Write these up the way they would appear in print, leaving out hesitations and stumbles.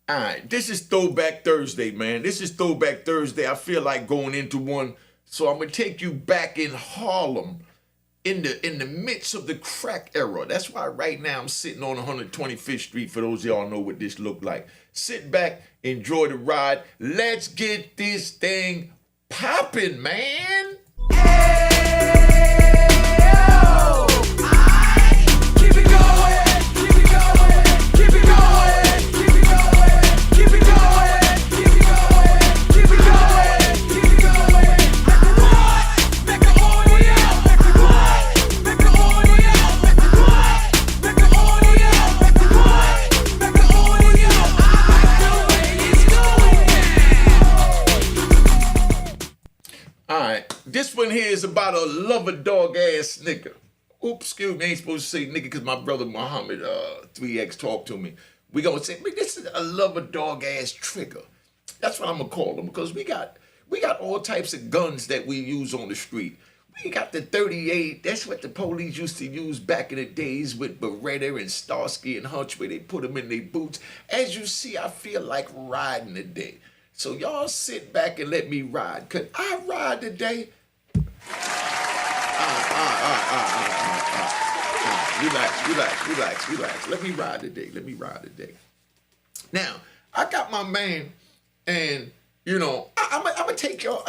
All right, this is Throwback Thursday, man. This is Throwback Thursday. I feel like going into one, so I'm gonna take you back in Harlem, in the midst of the crack era. That's why right now I'm sitting on 125th Street. For those of y'all know what this looked like. Sit back, enjoy the ride. Let's get this thing popping, man. This one here is about a lover dog ass nigga. Oops, excuse me, I ain't supposed to say nigga because my brother Muhammad 3X talked to me. We gonna say, man, this is a lover dog ass Trigga. That's what I'm gonna call him because we got all types of guns that we use on the street. We got the 38. That's what the police used to use back in the days with Beretta and Starsky and Hutch, where they put them in their boots. As you see, I feel like riding today. So y'all sit back and let me ride. Could I ride today? Relax. Let me ride today. Now, I got my man, and I'm gonna take y'all.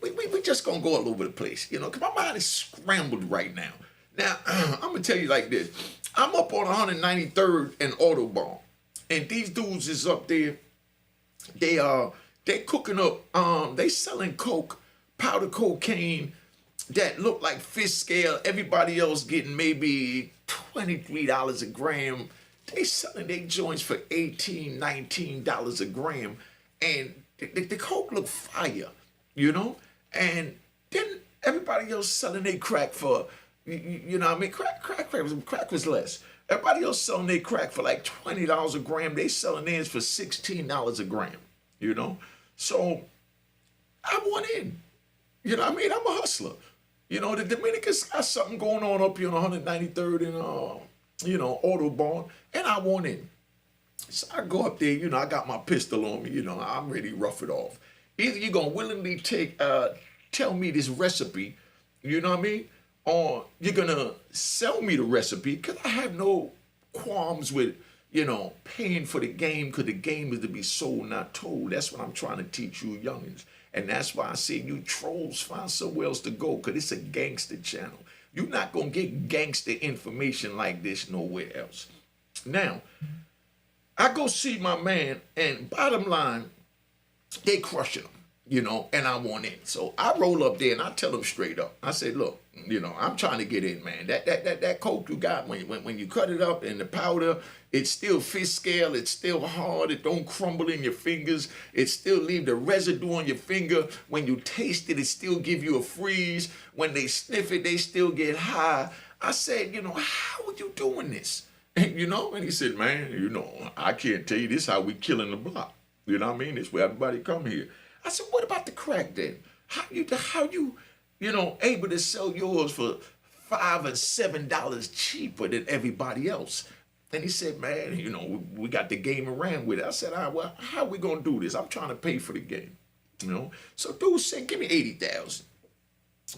We just gonna go all over the place, cause my mind is scrambled right now. Now, I'm gonna tell you like this. I'm up on 193rd and Autobahn, and these dudes is up there. They cooking up. They selling coke, powder cocaine that look like fish scale. Everybody else getting maybe $23 a gram. They selling their joints for $18, $19 a gram. And the coke look fire, And then everybody else selling their crack for, what I mean? Crack was less. Everybody else selling their crack for like $20 a gram. They selling theirs for $16 a gram, So I want in. I'm a hustler. The Dominicans got something going on up here on 193rd and, Autobahn, and I want in. So I go up there, I got my pistol on me, I'm ready to rough it off. Either you're going to willingly tell me this recipe, or you're going to sell me the recipe, because I have no qualms with, paying for the game, because the game is to be sold, not told. That's what I'm trying to teach you youngins. And that's why I say you trolls find somewhere else to go, because it's a gangster channel. You're not going to get gangster information like this nowhere else. Now, I go see my man, and bottom line, they crushing him, and I want in. So I roll up there, and I tell them straight up. I say, look, I'm trying to get in, man. That coke you got, when you cut it up in the powder, it's still fish scale. It's still hard. It don't crumble in your fingers. It still leave the residue on your finger. When you taste it, it still give you a freeze. When they sniff it, they still get high. I said, how are you doing this? And he said, man, I can't tell you this how we killing the block. You know what I mean? It's where everybody come here. I said, what about the crack then? How you able to sell yours for $5 and $7 cheaper than everybody else? And he said, man, we got the game and ran with it. I said, all right, well, how we gonna do this? I'm trying to pay for the game, So dude said, give me 80,000.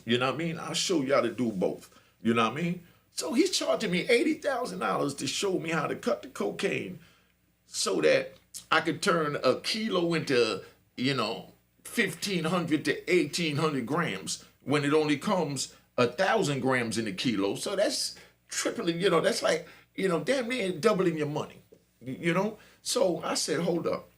You know what I mean? I'll show you how to do both. You know what I mean? So he's charging me $80,000 to show me how to cut the cocaine so that I could turn a kilo into, 1,500 to 1,800 grams when it only comes 1,000 grams in a kilo. So that's tripling, that's like, damn near doubling your money, So I said, hold up,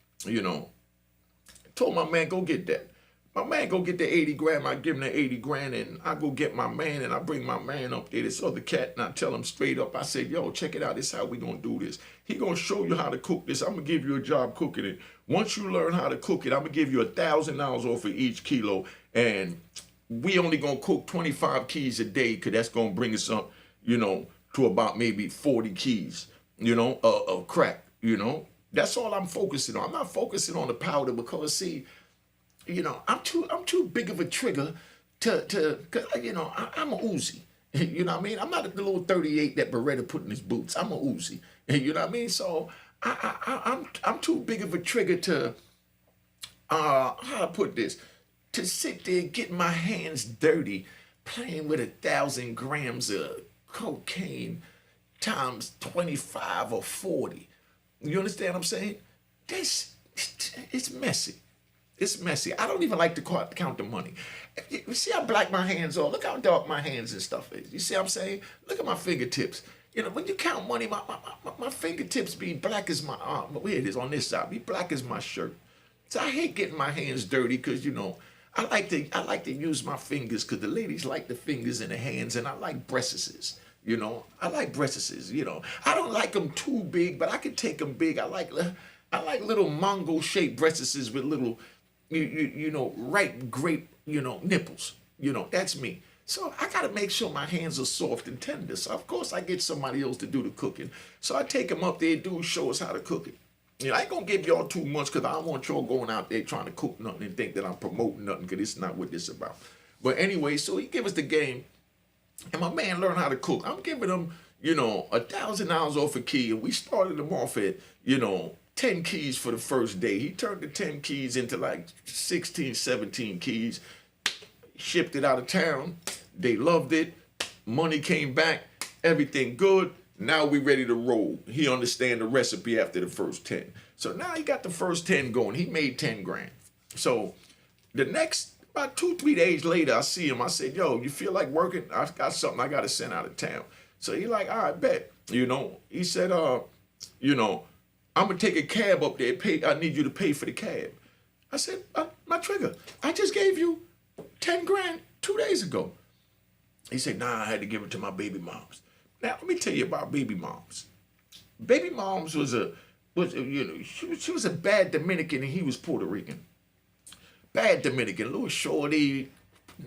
told my man, go get that. My man go get the 80 grand, I give him the 80 grand, and I go get my man, and I bring my man up there, this other cat, and I tell him straight up, I said, yo, check it out, this is how we gonna do this. He gonna show you how to cook this. I'm gonna give you a job cooking it. Once you learn how to cook it, I'm gonna give you $1,000 off of each kilo, and we only gonna cook 25 keys a day, because that's gonna bring us up, to about maybe 40 keys, of crack, That's all I'm focusing on. I'm not focusing on the powder because, see, I'm too big of a trigger to cause, I'm a Uzi. You know what I mean? I'm not the little 38 that Beretta put in his boots. I'm a Uzi. You know what I mean? So I'm too big of a trigger to how to put this, to sit there and get my hands dirty playing with 1,000 grams of cocaine times 25 or 40. You understand what I'm saying? This, it's messy. It's messy. I don't even like to count the money. You see how black my hands are? Look how dark my hands and stuff is. You see what I'm saying? Look at my fingertips. You know, when you count money, my fingertips be black as my arm. Where it is on this side, be black as my shirt. So I hate getting my hands dirty because, you know, I like to use my fingers because the ladies like the fingers and the hands, and I like breastises. You know, I like breastises. You know, I don't like them too big, but I can take them big. I like little Mongol shaped breastises with little, you know, ripe grape, you know, nipples. You know, that's me. So I gotta make sure my hands are soft and tender. So of course I get somebody else to do the cooking. So I take them up there, dude, show us how to cook it. You know, I ain't gonna give y'all too much because I don't want y'all going out there trying to cook nothing and think that I'm promoting nothing because it's not what this is about. But anyway, so he give us the game, and my man learned how to cook. I'm giving him, you know, $1,000 off a key, and we started him off at, you know, 10 keys for the first day. He turned the 10 keys into like 16, 17 keys, shipped it out of town. They loved it. Money came back. Everything good. Now we ready to roll. He understand the recipe after the first 10. So now he got the first 10 going. He made 10 grand. So the next, about 2-3 days later, I see him. I said, yo, you feel like working? I got something I got to send out of town. So he like, all right, bet. You know, he said, you know, I'm going to take a cab up there. I need you to pay for the cab. I said, my Trigga, I just gave you 10 grand 2 days ago. He said, nah, I had to give it to my baby moms. Now, let me tell you about baby moms. Baby moms was you know, she was a bad Dominican and he was Puerto Rican. Bad Dominican, little shorty,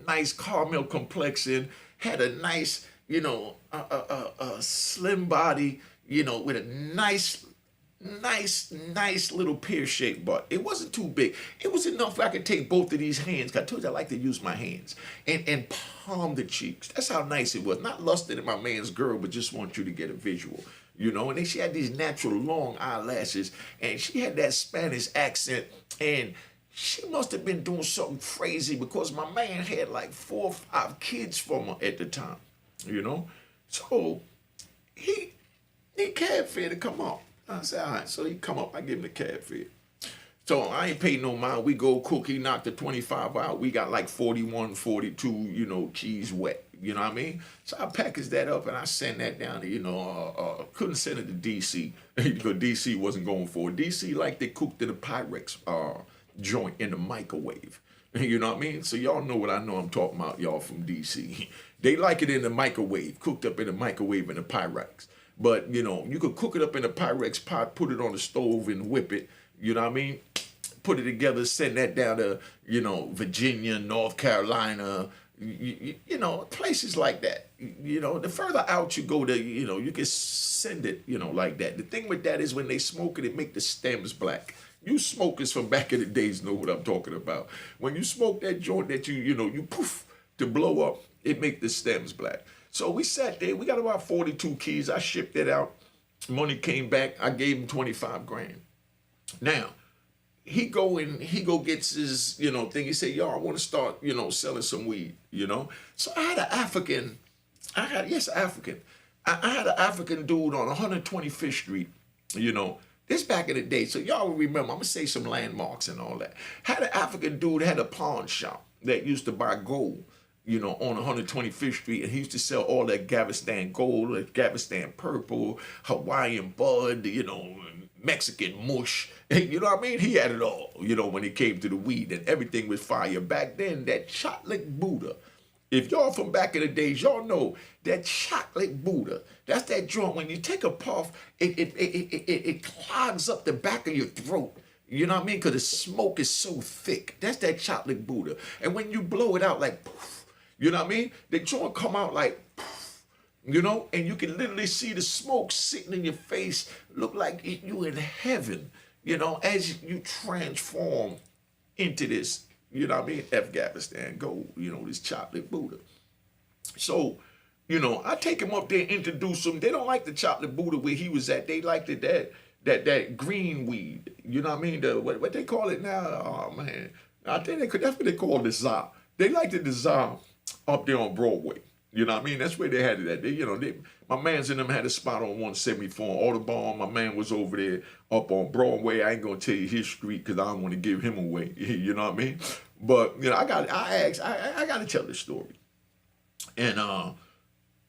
nice caramel complexion, had a nice, you know, slim body, you know, with a nice little pear-shaped butt. It wasn't too big. It was enough I could take both of these hands. I told you I like to use my hands and palm the cheeks. That's how nice it was. Not lusting at my man's girl, but just want you to get a visual. You know, and then she had these natural long eyelashes, and she had that Spanish accent, and she must have been doing something crazy because my man had like 4 or 5 kids from her at the time. You know, so he cab fare to come up. I said, all right. So he come up, I give him the cab fare. So I ain't paid no mind. We go cook, he knocked the 25 out. We got like 41, 42, you know, keys wet. You know what I mean? So I package that up and I send that down to, you know, couldn't send it to DC because DC wasn't going for it. DC like they cooked in a Pyrex joint in the microwave. You know what I mean? So y'all know what I know I'm talking about, y'all from DC. They like it in the microwave, cooked up in the microwave in the Pyrex. But, you know, you could cook it up in a Pyrex pot, put it on the stove and whip it. You know what I mean? Put it together, send that down to, you know, Virginia, North Carolina, you know, places like that. You know, the further out you go, you know, you can send it, you know, like that. The thing with that is when they smoke it, it make the stems black. You smokers from back in the days know what I'm talking about. When you smoke that joint that you know, you poof to blow up, it make the stems black. So we sat there. We got about 42 keys. I shipped it out. Money came back. I gave him 25 grand. Now, he go gets his, you know, thing. He said, yo, I want to start, you know, selling some weed, you know. So I had an African. I had an African dude on 125th Street, you know. This back in the day. So y'all will remember. I'm going to say some landmarks and all that. Had an African dude, had a pawn shop that used to buy gold, you know, on 125th Street, and he used to sell all that Galveston gold, that Galveston purple, Hawaiian bud, you know, Mexican mush. You know what I mean? He had it all, you know, when it came to the weed, and everything was fire. Back then, that chocolate Buddha, if y'all from back in the days, y'all know that chocolate Buddha, that's that joint, when you take a puff, it clogs up the back of your throat. You know what I mean? Because the smoke is so thick. That's that chocolate Buddha. And when you blow it out like poof, you know what I mean? The joint come out like poof, you know? And you can literally see the smoke sitting in your face, look like you in heaven, you know, as you transform into this, you know what I mean? Afghanistan gold, you know, this chocolate Buddha. So, you know, I take him up there, introduce him. They don't like the chocolate Buddha where he was at. They liked it that that green weed. You know what I mean? What they call it now? Oh man, I think that's what they call the czar. They like the czar up there on Broadway. You know what I mean? That's where they had it at. My man's in them had a spot on 174 on Audubon. My man was over there up on Broadway. I ain't gonna tell you his street because I don't want to give him away. You know what I mean? But I got to tell this story. And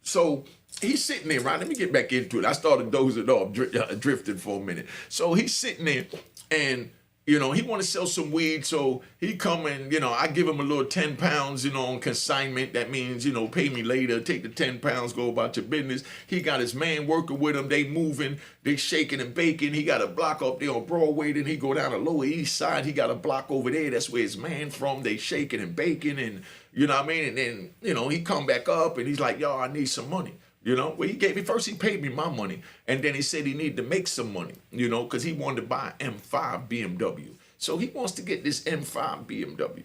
so he's sitting there, right? Let me get back into it. I started dozing off, drifting for a minute. So he's sitting there, and he want to sell some weed. So he come and I give him a little 10 pounds, on consignment. That means pay me later. Take the 10 pounds, go about your business. He got his man working with him. They moving, they shaking and baking. He got a block up there on Broadway. Then he go down the Lower East Side. He got a block over there. That's where his man from. They shaking and baking, and you know what I mean. And then he come back up and he's like, yo, I need some money. Well, he paid me my money, and then he said he needed to make some money, because he wanted to buy an M5 BMW. So he wants to get this M5 BMW.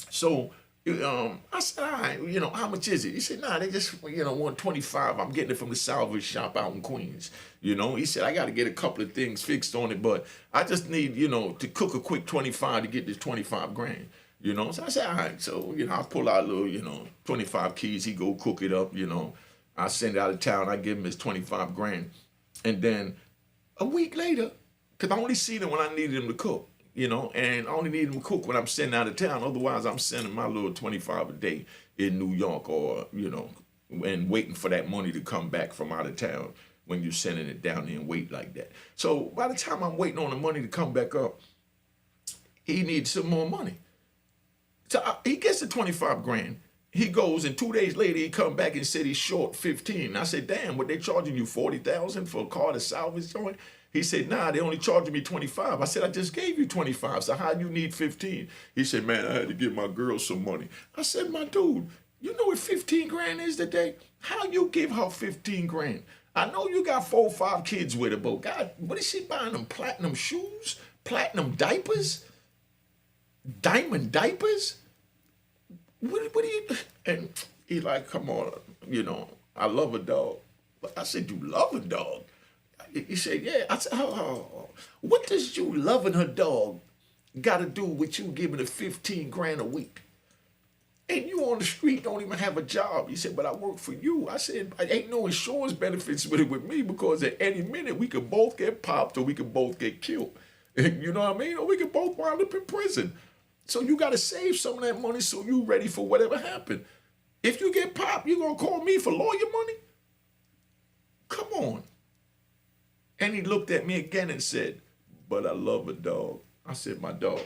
So I said, all right, how much is it? He said, nah, they just, want 25. I'm getting it from the salvage shop out in Queens. He said, I got to get a couple of things fixed on it, but I just need, to cook a quick 25 to get this 25 grand. So I said, all right. So, I pull out a little, 25 keys. He go cook it up, I send it out of town. I give him his 25 grand. And then a week later, because I only see them when I needed him to cook, and I only need him to cook when I'm sending out of town. Otherwise, I'm sending my little 25 a day in New York or, and waiting for that money to come back from out of town when you're sending it down there and wait like that. So by the time I'm waiting on the money to come back up, he needs some more money. So he gets the 25 grand. He goes, and 2 days later, he come back and said he's short 15. I said, damn, what they charging you, 40,000 for a car to salvage joint? He said, nah, they only charging me 25. I said, I just gave you 25, so how you need 15? He said, man, I had to give my girl some money. I said, my dude, you know what 15 grand is today? How you give her 15 grand? I know you got 4 or 5 kids with her, but God, what is she buying them? Platinum shoes? Platinum diapers? Diamond diapers? What do you, and he like, come on, I love a dog. I said, you love a dog? He said, yeah. I said, what does you loving her dog got to do with you giving her 15 grand a week? And you on the street don't even have a job. He said, but I work for you. I said, ain't no insurance benefits with me because at any minute we could both get popped or we could both get killed. You know what I mean? Or we could both wind up in prison. So you got to save some of that money so you ready for whatever happened. If you get popped, you going to call me for lawyer money? Come on. And he looked at me again and said, but I love a dog. I said, my dog,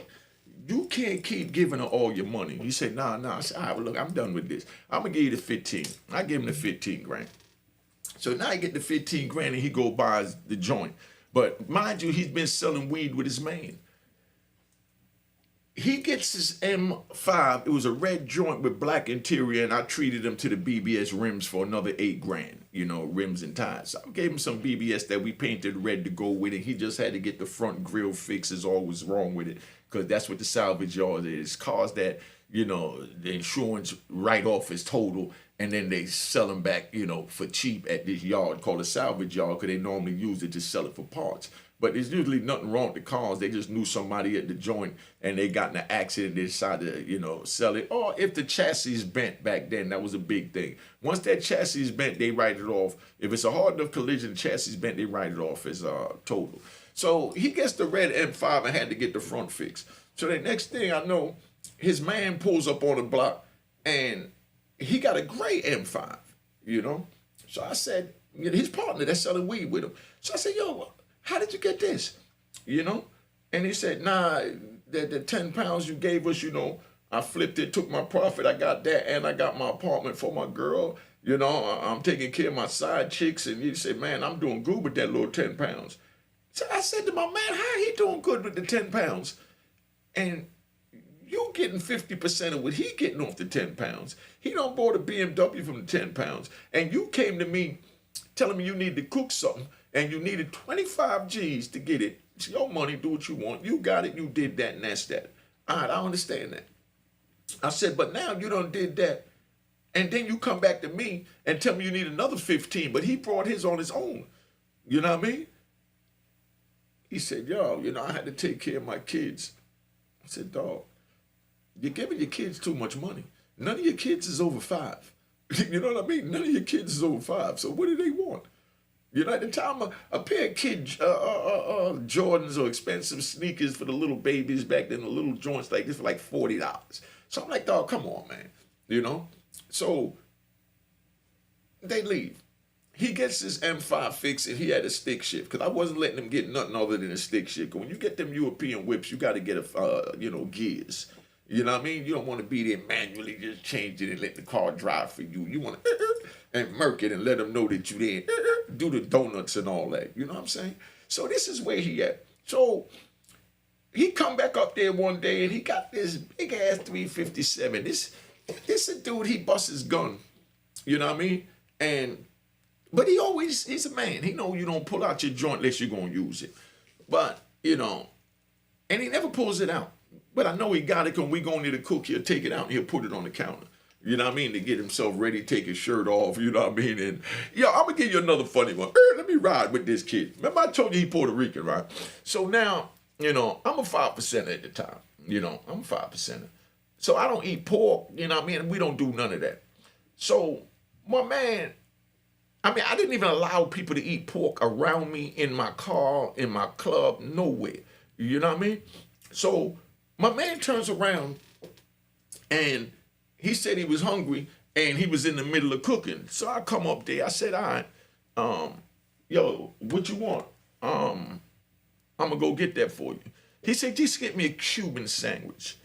you can't keep giving her all your money. He said, nah. I said, all right, well, look, I'm done with this. I'm going to give you the 15. I give him the 15 grand. So now he get the 15 grand and he go buys the joint. But mind you, he's been selling weed with his man. He gets his M5. It was a red joint with black interior, and I treated him to the BBS rims for another 8 grand, rims and tires. So I gave him some BBS that we painted red to go with it. He just had to get the front grill fixed, is all was wrong with it, because that's what the salvage yard is. Cars that, the insurance write-off is total, and then they sell them back, for cheap at this yard called a salvage yard, because they normally use it to sell it for parts. But there's usually nothing wrong with the cars. They just knew somebody at the joint and they got in an accident. They decided to, sell it. Or if the chassis is bent back then, that was a big thing. Once that chassis is bent, they write it off. If it's a hard enough collision, the chassis is bent, they write it off as total. So he gets the red M5 and had to get the front fixed. So the next thing I know, his man pulls up on the block and he got a gray M5, So I said, his partner that's selling weed with him. So I said, yo, how did you get this? And he said, nah, the 10 pounds you gave us, I flipped it, took my profit, I got that, and I got my apartment for my girl. I'm taking care of my side chicks. And he said, man, I'm doing good with that little 10 pounds. So I said to my man, how he doing good with the 10 pounds? And you getting 50% of what he getting off the 10 pounds. He don't bought a BMW from the 10 pounds. And you came to me telling me you need to cook something. And you needed 25 G's to get it. It's your money, do what you want. You got it, you did that, and that's that. All right, I understand that. I said, but now you done did that. And then you come back to me and tell me you need another 15, but he brought his on his own. You know what I mean? He said, yo, I had to take care of my kids. I said, dog, you're giving your kids too much money. None of your kids is over 5. You know what I mean? None of your kids is over 5. So what do they want? At the time, a pair of Jordans or expensive sneakers for the little babies back then, the little joints like this for like $40. So I'm like, dog, come on, man. So they leave. He gets his M5 fixed and he had a stick shift because I wasn't letting him get nothing other than a stick shift. When you get them European whips, you got to get gears. You know what I mean? You don't want to be there manually just change it and let the car drive for you. You want to and murk it and let them know that you there. Do the donuts and all that. You know what I'm saying? So this is where he at. So he come back up there one day and he got this big ass 357. This a dude, he busts his gun. You know what I mean? But he's a man. He know you don't pull out your joint unless you're going to use it. But, and he never pulls it out. But I know he got it when we go near the cook, he'll take it out and he'll put it on the counter. You know what I mean? To get himself ready, take his shirt off, you know what I mean? And, I'm going to give you another funny one. Let me ride with this kid. Remember I told you he Puerto Rican, right? So now, I'm a 5% at the time. I'm a 5%. So I don't eat pork, you know what I mean? We don't do none of that. So my man, I didn't even allow people to eat pork around me in my car, in my club, nowhere. You know what I mean? So my man turns around and he said he was hungry and he was in the middle of cooking. So I come up there. I said, all right, yo, what you want? I'm going to go get that for you. He said, just get me a Cuban sandwich.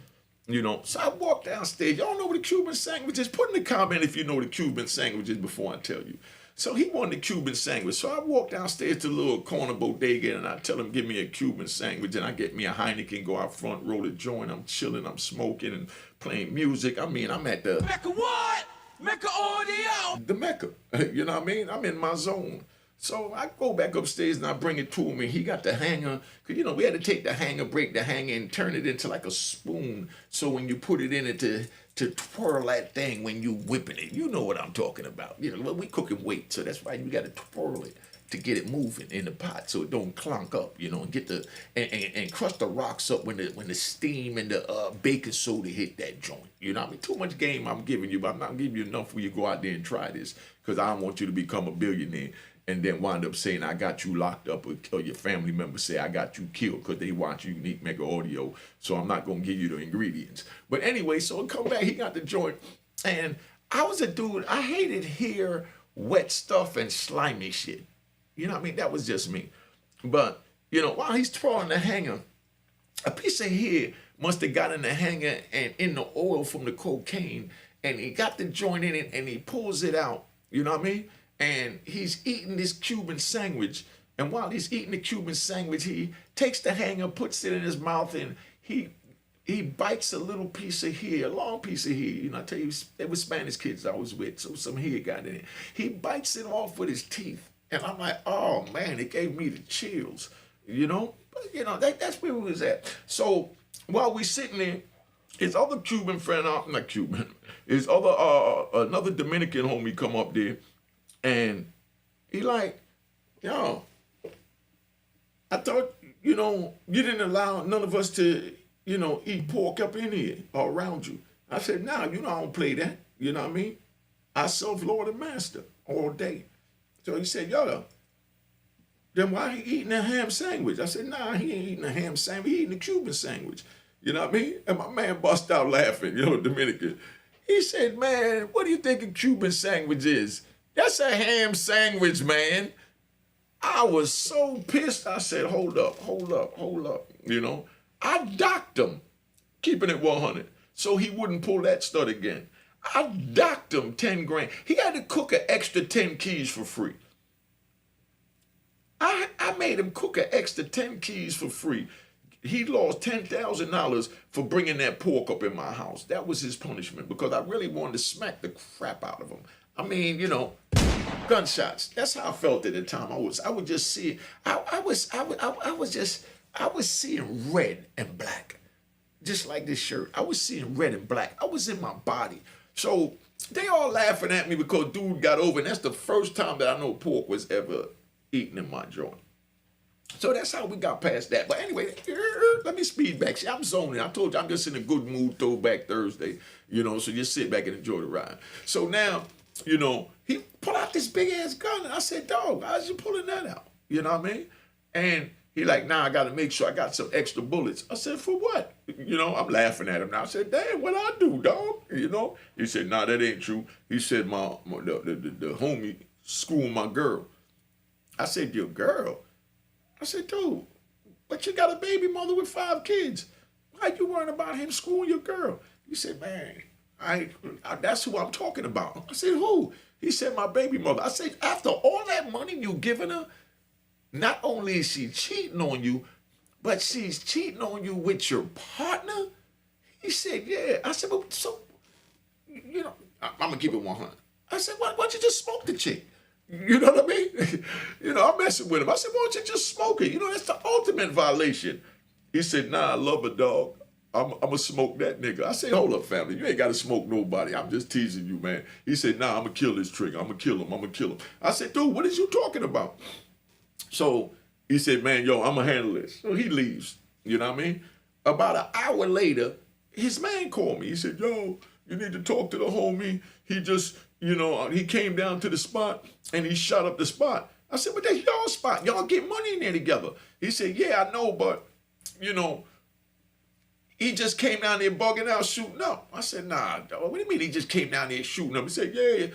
So I walked downstairs. Y'all know what a Cuban sandwich is? Put in the comment if you know what a Cuban sandwich is before I tell you. So he wanted a Cuban sandwich. So I walk downstairs to the little corner bodega and I tell him, give me a Cuban sandwich. And I get me a Heineken, go out front, roll a joint. I'm chilling, I'm smoking and playing music. I'm at the... Mecca what? Mecca audio! The Mecca. You know what I mean? I'm in my zone. So I go back upstairs and I bring it to him and he got the hanger. Because, we had to take the hanger, break the hanger and turn it into like a spoon. So when you put it in it to twirl that thing when you whipping it. You know what I'm talking about. We cooking weight, so that's why you got to twirl it to get it moving in the pot so it don't clunk up, and get the and crush the rocks up when the steam and the baking soda hit that joint. Too much game I'm giving you, but I'm not giving you enough where you go out there and try this because I don't want you to become a billionaire and then wind up saying I got you locked up or your family members say I got you killed because they watch Unique Mega Audio. So I'm not going to give you the ingredients. But anyway, so come back, he got the joint. And I was a dude, I hated hair, wet stuff, and slimy shit. You know what I mean? That was just me. But, while he's twirling the hanger, a piece of hair must have got in the hanger and in the oil from the cocaine. And he got the joint in it and he pulls it out. You know what I mean? And he's eating this Cuban sandwich. And while he's eating the Cuban sandwich, he takes the hanger, puts it in his mouth, and he bites a little piece of hair, a long piece of hair. I tell you, they were Spanish kids I was with, so some hair got in it. He bites it off with his teeth. And I'm like, oh, man, it gave me the chills, But, that's where we was at. So while we sitting there, his other Cuban friend, not Cuban, his other, another Dominican homie come up there. And he like, yo, I thought, you didn't allow none of us to, eat pork up in here or around you. I said, nah, I don't play that. You know what I mean? I serve Lord and Master all day. So he said, yo, then why he eating a ham sandwich? I said, nah, he ain't eating a ham sandwich. He eating a Cuban sandwich. You know what I mean? And my man bust out laughing, Dominican. He said, man, what do you think a Cuban sandwich is? That's a ham sandwich, man. I was so pissed. I said, hold up. I docked him, keeping it 100, so he wouldn't pull that stud again. I docked him 10 grand. He had to cook an extra 10 keys for free. I made him cook an extra 10 keys for free. He lost $10,000 for bringing that pork up in my house. That was his punishment because I really wanted to smack the crap out of him. Gunshots. That's how I felt at the time. I was just seeing. I was seeing red and black, just like this shirt. I was seeing red and black. I was in my body. So they all laughing at me because dude got over, and that's the first time that I know pork was ever eaten in my joint. So that's how we got past that. But anyway, let me speed back. See, I'm zoning. I told you I'm just in a good mood, throwback Thursday, so just sit back and enjoy the ride. So now, he pulled out this big ass gun. And I said, Dawg, how's you pulling that out? You know what I mean? And he like, nah, I got to make sure I got some extra bullets. I said, for what? I'm laughing at him now. I said, damn, what I do, dog? He said, nah, that ain't true. He said, the homie screwing my girl. I said, your girl? I said, dude, but you got a baby mother with 5 kids. Why you worrying about him screwing your girl? He said, man, that's who I'm talking about. I said, who? He said, my baby mother. I said, after all that money you giving her, not only is she cheating on you, but she's cheating on you with your partner? He said, yeah. I said, well, so, I'm going to keep it 100. I said, why don't you just smoke the chick? You know what I mean? I'm messing with him. I said, why don't you just smoke it? That's the ultimate violation. He said, nah, I love a dog. I'm going to smoke that nigga. I said, hold up, family. You ain't got to smoke nobody. I'm just teasing you, man. He said, nah, I'm going to kill this Trigga. I'm going to kill him. I'm going to kill him. I said, dude, what is you talking about? So he said, man, yo, I'm going to handle this. So he leaves. You know what I mean? About an hour later, his man called me. He said, yo, you need to talk to the homie. He just... he came down to the spot and he shot up the spot. I said, but that's y'all spot. Y'all get money in there together. He said, yeah, I know, but, he just came down there bugging out, shooting up. I said, nah, dog, what do you mean he just came down there shooting up? He said, yeah,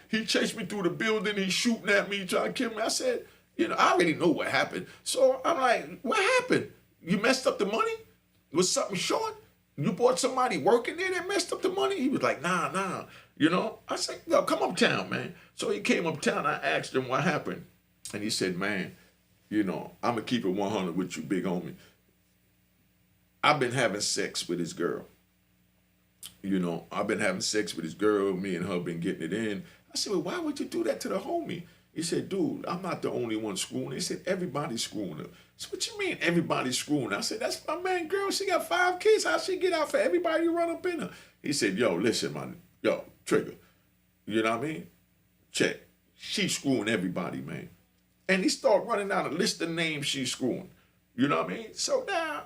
he chased me through the building. He's shooting at me, trying to kill me. I said, I already know what happened. So I'm like, what happened? You messed up the money? Was something short? You brought somebody working there that messed up the money? He was like, nah. I said, yo, come uptown, man. So he came uptown. I asked him what happened. And he said, man, I'm going to keep it 100 with you, big homie. I've been having sex with his girl. I've been having sex with his girl. Me and her been getting it in. I said, well, why would you do that to the homie? He said, dude, I'm not the only one screwing her. He said, everybody's screwing her. So what you mean everybody's screwing her? I said, that's my man, girl. She got 5 kids. How she get out for everybody to run up in her? He said, yo, listen, man. Yo, Trigga. You know what I mean? Check. She's screwing everybody, man. And he started running down a list of names she's screwing. You know what I mean? So now,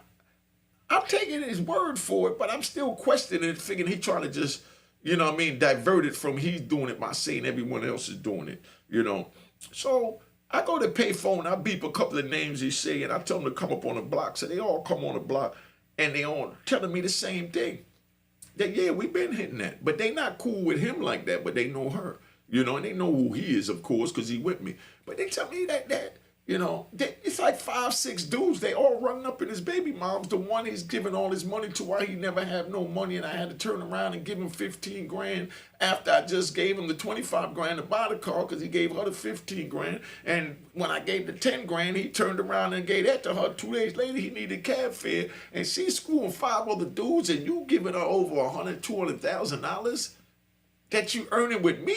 I'm taking his word for it, but I'm still questioning it, figuring he trying to just, divert it from he's doing it by saying everyone else is doing it, So I go to payphone, I beep a couple of names he say, and I tell them to come up on the block. So they all come on the block, and they all telling me the same thing. That, yeah, we've been hitting that. But they not cool with him like that, but they know her. And they know who he is, of course, because he with me. But they tell me that it's like 5, 6 dudes. They all running up in his baby mom's. The one he's giving all his money to while he never had no money, and I had to turn around and give him 15 grand after I just gave him the 25 grand to buy the car because he gave her the 15 grand. And when I gave the 10 grand, he turned around and gave that to her. 2 days later, he needed cab fare, and she's screwing 5 other dudes, and you giving her over $200,000 that you earning with me?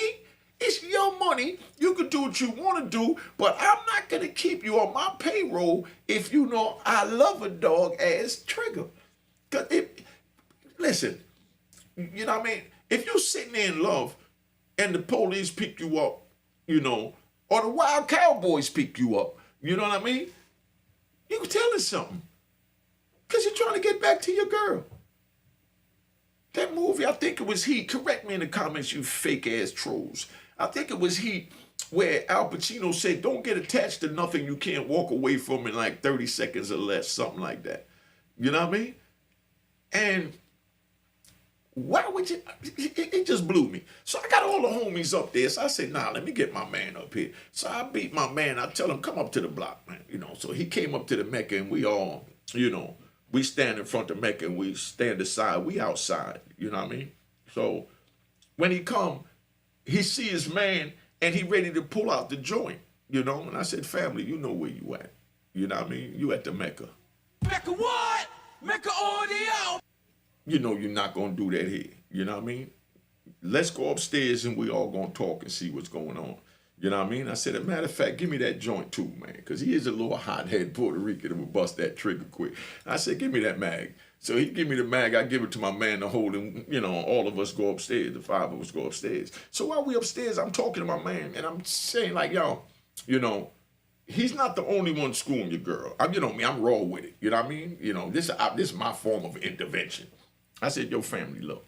It's your money. You can do what you want to do, but I'm not going to keep you on my payroll if you know I love a dog as Trigga. Because listen, you know what I mean? If you're sitting there in love and the police pick you up, or the wild cowboys pick you up, you know what I mean? You can tell us something. Because you're trying to get back to your girl. That movie, I think it was Heat. Correct me in the comments, you fake-ass trolls. I think it was Heat where Al Pacino said, don't get attached to nothing you can't walk away from in like 30 seconds or less, something like that. You know what I mean? And why would you, it just blew me. So I got all the homies up there. So I said, nah, let me get my man up here. So I beat my man. I tell him, come up to the block, man. So he came up to the Mecca and we all, we stand in front of Mecca and we stand aside. We outside, you know what I mean? So when he come, he see his man and he ready to pull out the joint, And I said, family, you know where you at. You know what I mean? You at the Mecca. Mecca what? Mecca audio. You're not going to do that here. You know what I mean? Let's go upstairs and we all going to talk and see what's going on. You know what I mean? I said, as a matter of fact, give me that joint too, man, because he is a little hothead Puerto Rican and will bust that trigger quick. I said, give me that mag. So he give me the mag. I give it to my man to hold him. All of us go upstairs. The 5 of us go upstairs. So while we upstairs, I'm talking to my man, and I'm saying like, yo, he's not the only one screwing your girl. You know me, I'm raw with it. You know what I mean? You know, this is my form of intervention. I said, yo, family, look,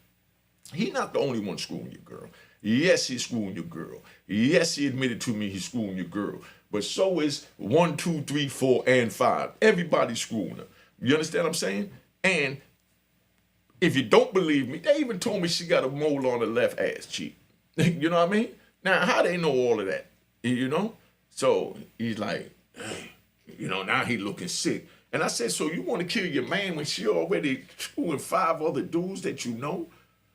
he's not the only one screwing your girl. Yes, he's screwing your girl. Yes, he admitted to me he's screwing your girl. But so is 1, 2, 3, 4, and 5. Everybody's screwing her. You understand what I'm saying? And if you don't believe me, they even told me she got a mole on her left ass cheek. You know what I mean? Now, how they know all of that? You know? So he's like, hey, you know, now he looking sick. And I said, so you want to kill your man when she already screwing 5 other dudes that you know?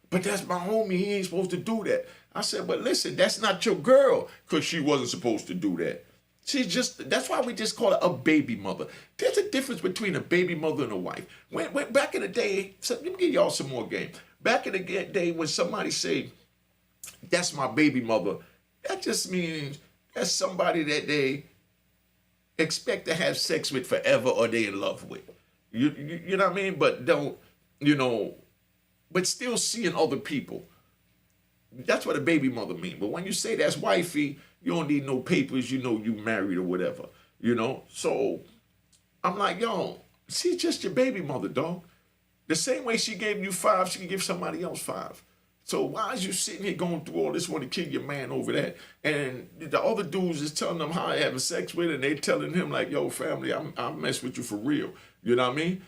But that's my homie. He ain't supposed to do that. I said, but listen, that's not your girl, because she wasn't supposed to do that. That's why we just call her a baby mother. There's a difference between a baby mother and a wife. When back in the day, so let me give y'all some more game. Back in the day when somebody say, that's my baby mother, that just means that's somebody that they expect to have sex with forever or they in love with. You know what I mean? But don't, you know, but still seeing other people. That's what a baby mother mean. But when you say that's wifey, you don't need no papers, you know you married or whatever, you know? So I'm like, yo, she's just your baby mother, dog. The same way she gave you 5, she can give somebody else 5. So why is you sitting here going through all this, want to kill your man over that? And the other dudes is telling them how they having sex with, and they telling him like, yo, family, I'm mess with you for real. You know what I mean?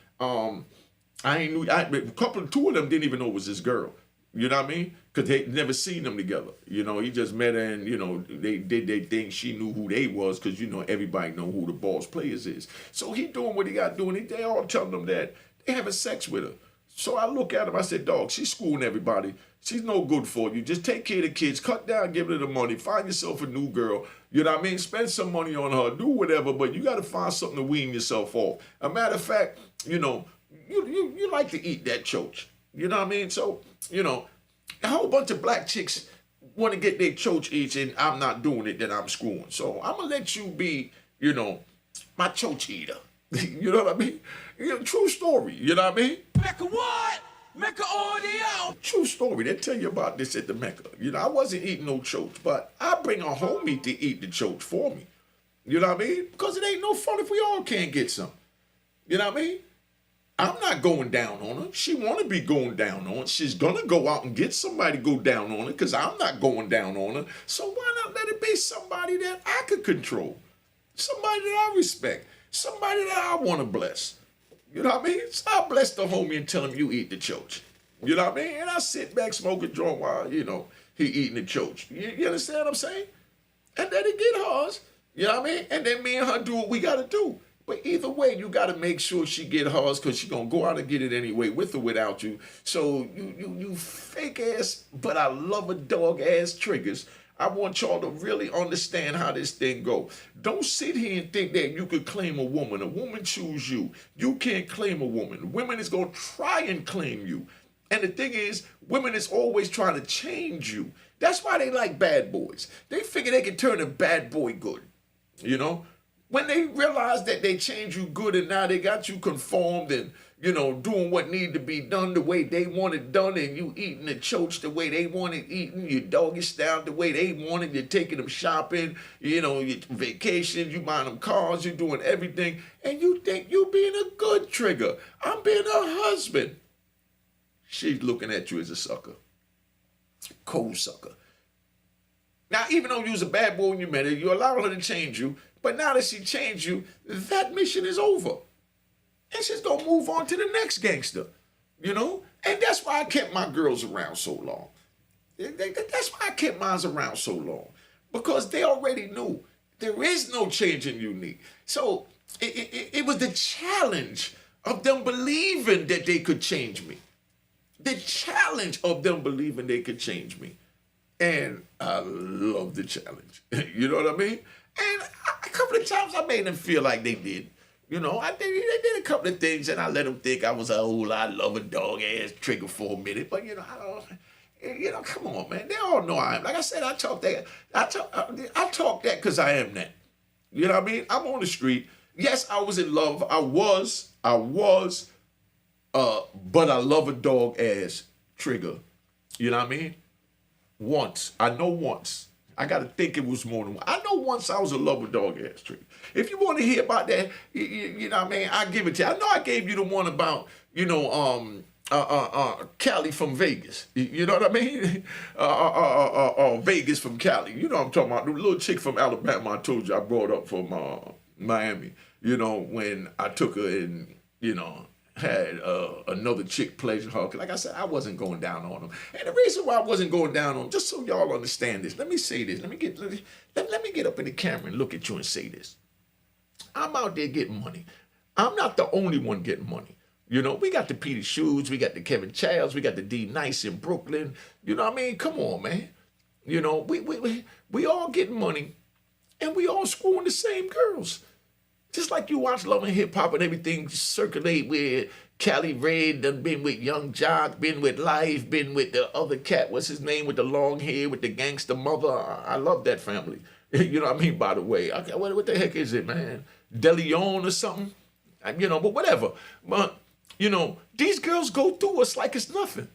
Two of them didn't even know it was this girl. You know what I mean? Because they never seen them together. You know, he just met her and, you know, they did their thing. She knew who they was because, you know, everybody know who the boss players is. So he doing what he got doing. They all telling them that they having sex with her. So I look at him, I said, dog, she's schooling everybody. She's no good for you. Just take care of the kids. Cut down, give her the money. Find yourself a new girl. You know what I mean? Spend some money on her. Do whatever, but you got to find something to wean yourself off. A matter of fact, you know, you like to eat that choach. You know what I mean? So, you know, a whole bunch of black chicks want to get their choach each, and I'm not doing it, then I'm screwing. So I'm going to let you be, you know, my choach eater. You know what I mean? You know, true story. You know what I mean? Mecca what? Mecca audio. True story. They tell you about this at the Mecca. You know, I wasn't eating no choach, but I bring a homie to eat the choach for me. You know what I mean? Because it ain't no fun if we all can't get some. You know what I mean? I'm not going down on her. She want to be going down on her. She's going to go out and get somebody to go down on her because I'm not going down on her. So why not let it be somebody that I could control? Somebody that I respect. Somebody that I want to bless. You know what I mean? So I bless the homie and tell him you eat the choach. You know what I mean? And I sit back, smoke a joint while, you know, he eating the choach. You understand what I'm saying? And then he get hers. You know what I mean? And then me and her do what we got to do. But either way, you got to make sure she get hers because she going to go out and get it anyway, with or without you. So you fake ass, but I love a dog ass triggers. I want y'all to really understand how this thing go. Don't sit here and think that you could claim a woman. A woman choose you. You can't claim a woman. Women is going to try and claim you. And the thing is, women is always trying to change you. That's why they like bad boys. They figure they can turn a bad boy good, you know? When they realize that they changed you good and now they got you conformed and, you know, doing what need to be done the way they want it done, and you eating the choach the way they want it eaten, you doggy style the way they want it, you're taking them shopping, you know, your vacations, you buying them cars, you're doing everything, and you think you being a good trigger. I'm being a husband. She's looking at you as a sucker. Cold sucker. Now, even though you was a bad boy when you met her, you allowed her to change you, but now that she changed you, that mission is over. And she's going to move on to the next gangster, you know? And that's why I kept my girls around so long. That's why I kept mine around so long. Because they already knew there is no changing you need. So it was the challenge of them believing that they could change me. The challenge of them believing they could change me. And I love the challenge. You know what I mean? And a couple of times I made them feel like they did. You know, they did a couple of things and I let them think I was a whole I love a dog ass trigger for a minute. But, you know, come on, man. They all know I am. Like I said, I talk that because I am that. You know what I mean? I'm on the street. Yes, I was in love. I was, but I love a dog ass trigger. You know what I mean? Once. I know once. I got to think it was more than one. I know once I was in love with dog ass Trigga. If you want to hear about that, you know what I mean, I give it to you. I know I gave you the one about, Cali from Vegas. You know what I mean? Vegas from Cali. You know what I'm talking about. The little chick from Alabama I told you I brought up from Miami. You know, when I took her and, had another chick pleasure her. Like I said, I wasn't going down on them. And the reason why I wasn't going down on them, just so y'all understand this, let me say this. Let me get up in the camera and look at you and say this. I'm out there getting money. I'm not the only one getting money. We got the Peter Shoes, we got the Kevin Childs, we got the D Nice in Brooklyn. You know what I mean? Come on, man. We all getting money, and we all screwing the same girls. Just like you watch Love and Hip Hop and everything circulate with Cali Red, done been with Young Jock, been with Life, been with the other cat, what's his name, with the long hair, with the gangster mother. I love that family. You know what I mean, by the way. What the heck is it, man? DeLeon or something? But whatever. But, these girls go through us like it's nothing.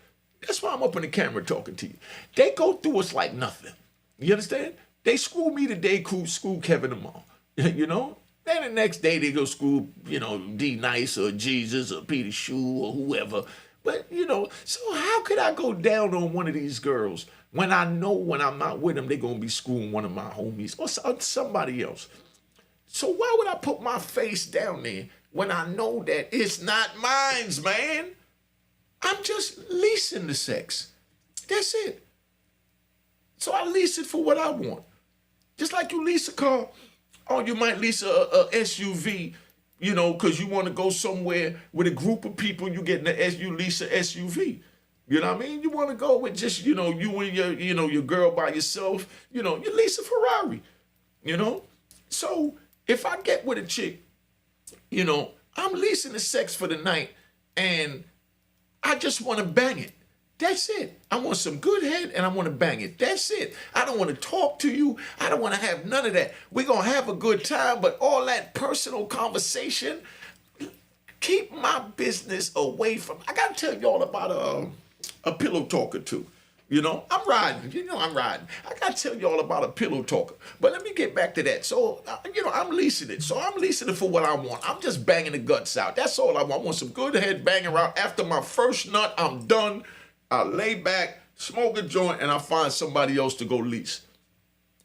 That's why I'm up in the camera talking to you. They go through us like nothing. You understand? They screw me today, screw Kevin tomorrow. Then the next day they go screw, D Nice or Jesus or Peter Shoe or whoever. But, so how could I go down on one of these girls when I know when I'm not with them, they're going to be screwing one of my homies or somebody else? So why would I put my face down there when I know that it's not mine, man? I'm just leasing the sex. That's it. So I lease it for what I want. Just like you lease a car, or you might lease a SUV, because you want to go somewhere with a group of people, you lease a SUV. You know what I mean? You want to go with just, you and your girl by yourself, you lease a Ferrari, So if I get with a chick, I'm leasing the sex for the night and I just want to bang it. That's it. I want some good head and I want to bang it. That's it. I don't want to talk to you. I don't want to have none of that. We're going to have a good time, but all that personal conversation, keep my business away from. I got to tell y'all about a pillow talker too. I'm riding. I'm riding. I got to tell y'all about a pillow talker. But let me get back to that. So, I'm leasing it. So I'm leasing it for what I want. I'm just banging the guts out. That's all I want. I want some good head banging around. After my first nut, I'm done. I lay back, smoke a joint, and I find somebody else to go lease.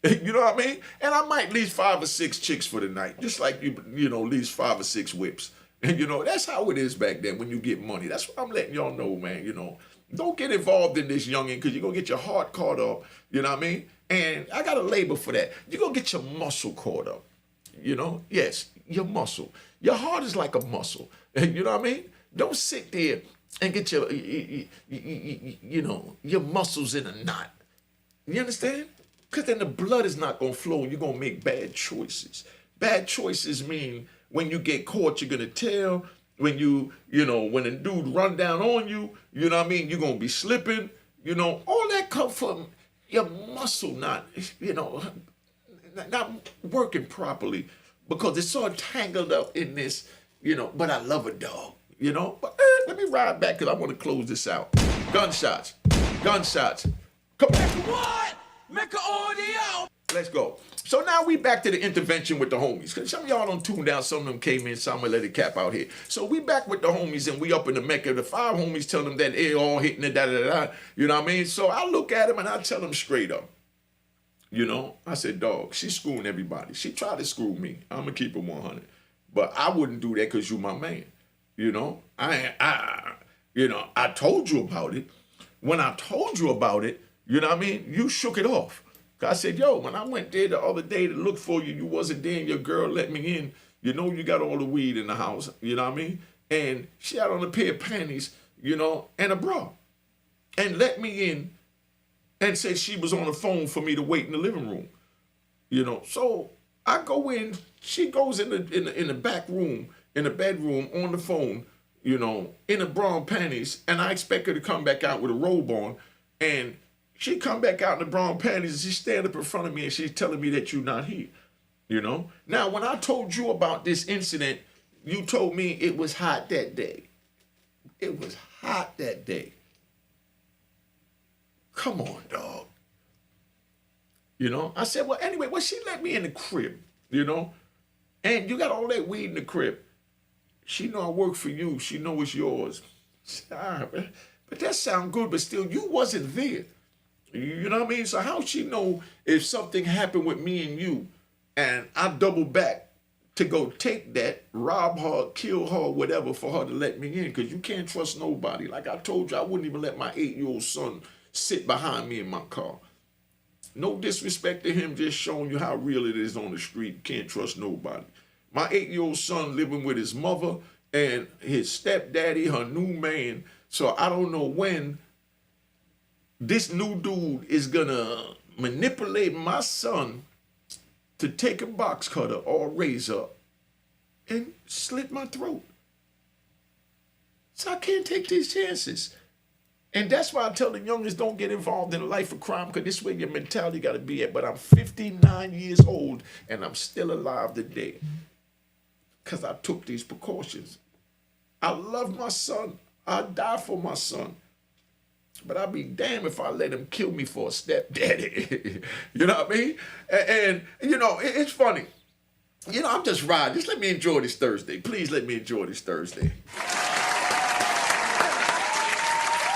You know what I mean? And I might lease 5 or 6 chicks for the night, just like you lease 5 or 6 whips. And that's how it is back then when you get money. That's what I'm letting y'all know, man. Don't get involved in this youngin' because you're going to get your heart caught up. You know what I mean? And I got a label for that. You're going to get your muscle caught up. Yes, your muscle. Your heart is like a muscle. You know what I mean? Don't sit there and get your muscles in a knot. You understand? Because then the blood is not going to flow and you're going to make bad choices. Bad choices mean when you get caught, you're going to tell. When when a dude run down on you, you know what I mean? You're going to be slipping. All that comes from your muscle not working properly because it's so tangled up in this, but I love a dog. But let me ride back because I want to close this out. Gunshots. Come back. What? Mecca audio. Let's go. So now we back to the intervention with the homies. Because some of y'all don't tune down. Some of them came in. So I'm going to let it cap out here. So we back with the homies and we up in the Mecca. The 5 homies tell them that they all hitting it, da-da-da-da. You know what I mean? So I look at them and I tell them straight up. I said, dog, she's screwing everybody. She tried to screw me. I'm going to keep it 100. But I wouldn't do that because you're my man. I told you about it. When I told you about it, you know what I mean? You shook it off. I said, yo, when I went there the other day to look for you, you wasn't there and your girl let me in. You got all the weed in the house, you know what I mean? And she had on a pair of panties, and a bra. And let me in and said she was on the phone for me to wait in the living room. So I go in, she goes in the back room, in the bedroom, on the phone, in the bra and panties, and I expect her to come back out with a robe on, and she come back out in the bra and panties, and she stand up in front of me, and she's telling me that you're not here, Now, when I told you about this incident, you told me it was hot that day. It was hot that day. Come on, dog. You know, I said, well, anyway, well, she let me in the crib, you know, and you got all that weed in the crib. She know I work for you. She know it's yours. I said, all right, but that sound good, but still, you wasn't there. You know what I mean? So how she know if something happened with me and you, and I double back to go take that, rob her, kill her, whatever, for her to let me in? Because you can't trust nobody. Like I told you, I wouldn't even let my 8-year-old son sit behind me in my car. No disrespect to him, just showing you how real it is on the street. Can't trust nobody. My 8-year-old son living with his mother and his stepdaddy, her new man. So I don't know when this new dude is gonna manipulate my son to take a box cutter or a razor and slit my throat. So I can't take these chances. And that's why I tell the youngest, don't get involved in a life of crime, because this way your mentality got to be at. But I'm 59 years old and I'm still alive today because I took these precautions. I love my son. I die for my son. But I'll be damned if I let him kill me for a stepdaddy. You know what I mean? And you know, it's funny. You know, I'm just riding. Just let me enjoy this Thursday. Please let me enjoy this Thursday.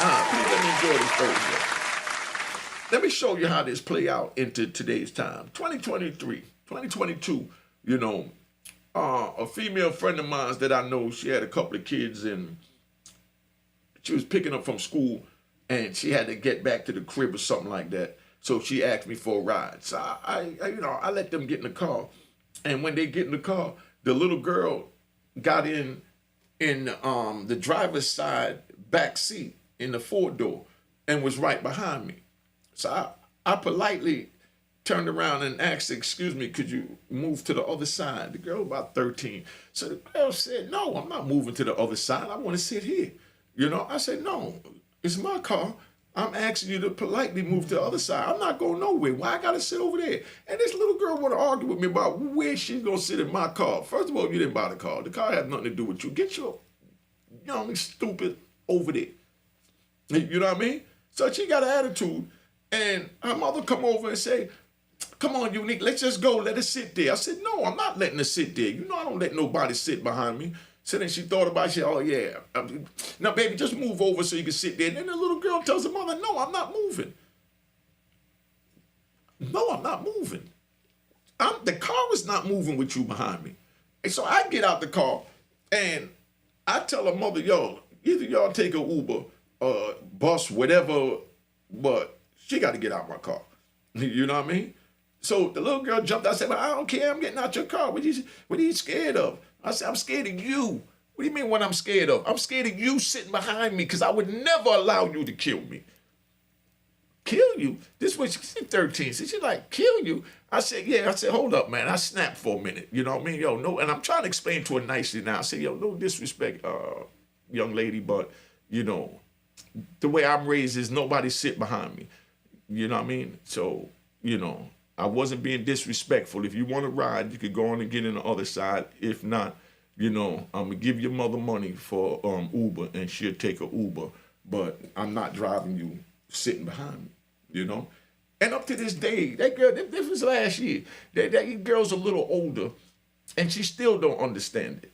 Please let me enjoy this Thursday. Let me show you how this play out into today's time. 2022, you know, a female friend of mine that I know, she had a couple of kids and she was picking up from school and she had to get back to the crib or something like that. So she asked me for a ride. So I let them get in the car. And when they get in the car, the little girl got in the driver's side back seat in the four-door and was right behind me. So I politely turned around and asked, excuse me, could you move to the other side? The girl about 13. So the girl said, no, I'm not moving to the other side. I want to sit here. You know, I said, no, it's my car. I'm asking you to politely move to the other side. I'm not going nowhere. Why I got to sit over there? And this little girl want to argue with me about where she's going to sit in my car. First of all, you didn't buy the car. The car had nothing to do with you. Get your young, stupid over there. You know what I mean? So she got an attitude, and her mother come over and say, come on, Unique, let's just go. Let her sit there. I said, no, I'm not letting her sit there. You know I don't let nobody sit behind me. So then she thought about it. She said, oh, yeah. Now, baby, just move over so you can sit there. And then the little girl tells her mother, no, I'm not moving. No, I'm not moving. The car was not moving with you behind me. And so I get out the car, and I tell her mother, yo, either y'all take an Uber, bus, whatever, but she got to get out my car. You know what I mean? So the little girl jumped out and said, well, I don't care. I'm getting out your car. What are you scared of? I said, I'm scared of you. What do you mean what I'm scared of? I'm scared of you sitting behind me because I would never allow you to kill me. Kill you? This was, she's 13. So she's like, kill you? I said, yeah. I said, hold up, man. I snapped for a minute. You know what I mean? Yo, no. And I'm trying to explain to her nicely now. I said, yo, no disrespect, young lady, but, you know, the way I'm raised is nobody sit behind me. You know what I mean? So, you know, I wasn't being disrespectful. If you want to ride, you could go on and get in the other side. If not, you know, I'm going to give your mother money for Uber, and she'll take an Uber. But I'm not driving you sitting behind me, you know? And up to this day, that girl, this was last year, that girl's a little older, and she still don't understand it,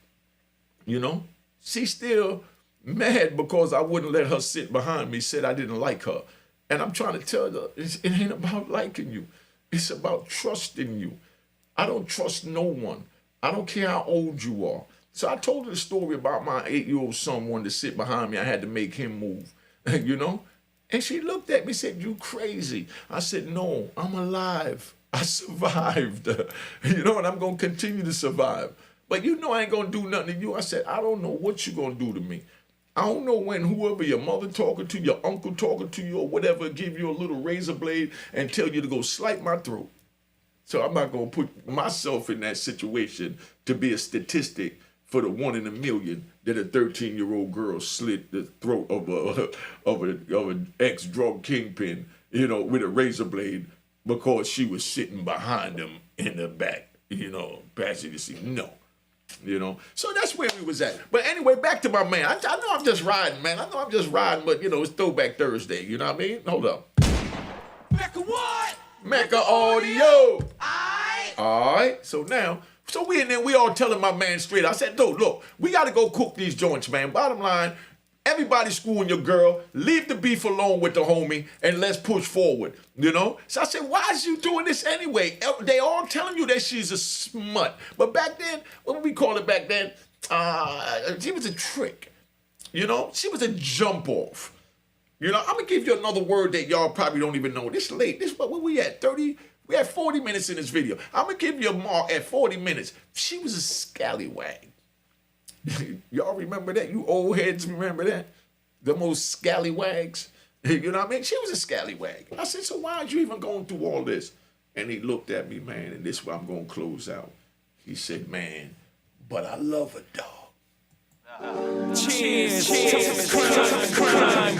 you know? She's still mad because I wouldn't let her sit behind me, said I didn't like her. And I'm trying to tell her, it ain't about liking you. It's about trusting you. I don't trust no one. I don't care how old you are. So I told her the story about my 8-year-old son wanted to sit behind me. I had to make him move, you know? And she looked at me and said, you crazy. I said, no, I'm alive. I survived, you know, and I'm going to continue to survive. But you know I ain't going to do nothing to you. I said, I don't know what you're going to do to me. I don't know when whoever your mother talking to, your uncle talking to you, or whatever, give you a little razor blade and tell you to go slice my throat. So I'm not going to put myself in that situation to be a statistic for the 1 in a million that a 13-year-old girl slit the throat of an ex-drug kingpin, you know, with a razor blade because she was sitting behind him in the back, you know, passenger seat. No. You know, so that's where we was at. But anyway, back to my man. I know I'm just riding, man. I know I'm just riding, but, you know, it's Throwback Thursday. You know what I mean? Hold up. Mecca what? Mecca Audio. All right. So now, we in there, we all telling my man straight. I said, dude, look, we got to go cook these joints, man. Bottom line, everybody schooling your girl. Leave the beef alone with the homie and let's push forward, you know? So I said, why is you doing this anyway? They all telling you that she's a smut. But back then, what we call it back then, she was a trick. You know, she was a jump off. You know, I'm gonna give you another word that y'all probably don't even know. This late, where we at? 30, we had 40 minutes in this video. I'm gonna give you a mark at 40 minutes. She was a scallywag. Y'all remember that? You old heads remember that? The most scallywags. You know what I mean? She was a scallywag. I said, so why are you even going through all this? And he looked at me, man, and this is where I'm gonna close out. He said, man, but I love her, dog. Cheers. Crime.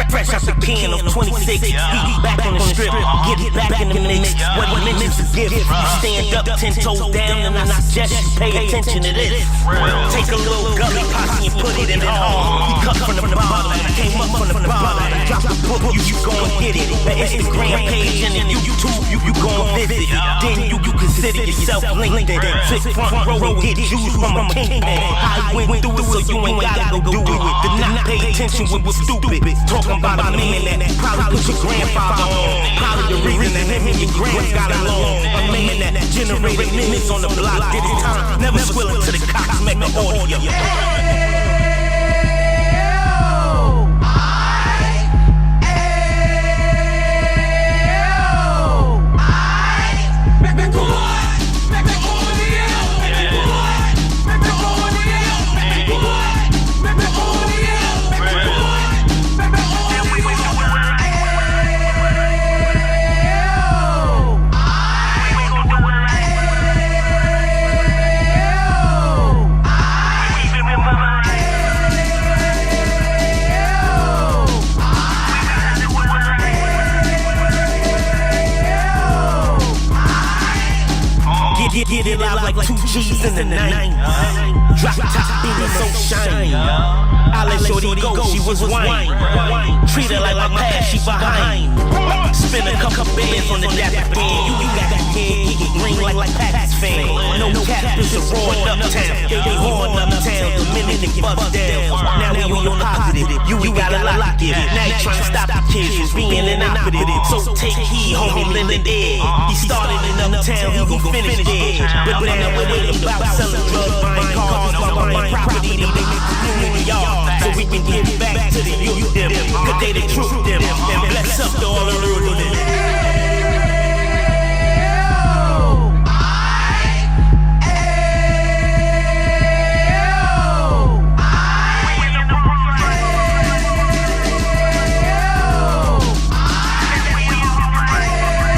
Fresh out the can of 26, back on the strip, get it back in the mix. What mentions is gift. Stand up 10 toes down, and I suggest you pay attention to this. Take a little gully posse and put it in the hall. We cut from the bottom, came up from the bottom. Drop the book, you gon' get it. The Instagram page and the YouTube, you gon' visit. Then you consider yourself linked in. Sit front row, get juice from a kingpin. I went through it, so you ain't gotta go do it. To not pay attention was stupid. Talking about a man that probably put your grandfather on. Probably the reason that him and your grands got along. A man that generated minutes on the block, did his time, never squilling to the cops, make the audio. Get it out like 2 G's in the night. Drop top beaming so shiny. I let shorty go, she was wine. Treat her like my past, she behind. Spin a couple bands on the dapper band. You got that kid, he get green like Packers fan. No cap, it's a roaring uptown. They roaring uptown, the minute they bust down. Now we on the positive, you got a lot to give. Now you trying to stop the kids from being inoperative. So take heed, homie, lend it dead. He started in uptown, he gon' finish dead. But now we're waiting about selling drugs, buying cars, buying property, they make the room in the yard. So we can give back to the youth them, cause they the truth them, and bless up to all of the